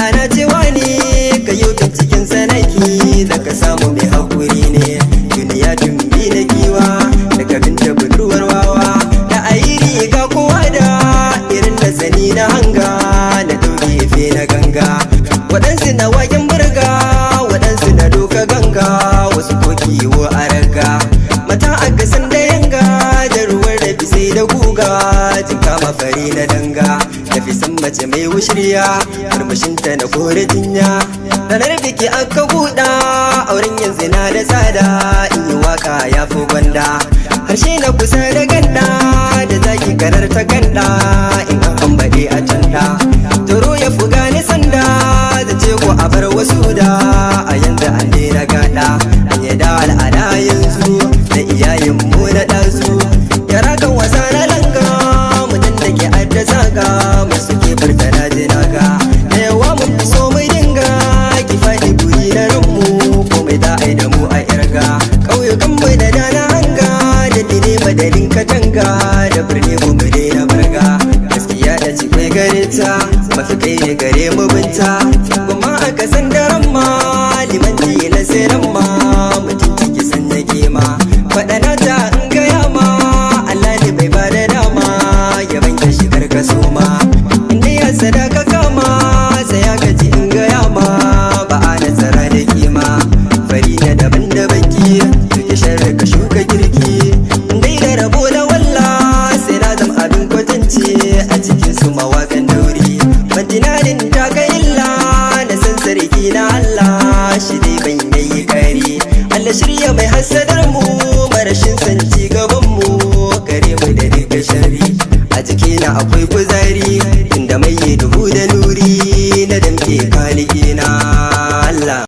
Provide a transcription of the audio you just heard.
ana cewa ne ka yi cikin sanaki da ka samu mai haƙuri ne. Duniya tumbi na giwa daga binta budurwar wawa da ayi riga kowa da irin da zani na hanga da gefe na ganga. Waɗansu na waken burga waɗansu na doka ganga wasu ko kiwo a raga. Mata a gasan da yanga da ruwan rafi sai da guga jika mafari na danga. Tafi san mace mai wushirya murmushinta na kore jinya. Ranar biki aka buɗa auren yanzu na da tsada in yi waka ya fi gwanda. Harshe na kusa da ganda da zaki karar ta ganda in an hambaɗe a canda. Toro ya fi gane sanda da ce ko a bar wasu da a yanzu an daina gada. An yi da al'ada yanzu da iyayen mu na ɗazu. Yara kan wasa na langa mutum da ke addasa ga masu ke furta na jinaga. Da yawa mun fi so mai dinga ki faɗi guri na ranmu ko mai da ai da mu a irga. Ƙauyukan bai da dana hanga da dire madadin katanga da birni mu mu daina barga. Gaskiya da ci kai gare ta mafi kai ne gare mu binta. Kuma aka san daren ma limanci na sirran ma mutum ciki san na kema. Faɗana ta in gaya ma Allah ne bai bada dama ya banke shigar kaso ma. Inda ya sadaka kama sai ya gaji in gaya ma ba a nasara da kima. Fari da daban da baki duke sharri ka shuka girki. Dai da rabo da walla sai na zama abin kwatance a cikin su mawakan dauri. Majinanin ta ga illa na san sarki na Allah shi dai ban yayi kari. Allah shirya mai hasadar mu marashin san ci gaban mu kare mu da duka shari. A jikina akwai kuzari inda mai duhu da nuri na damke kalikina.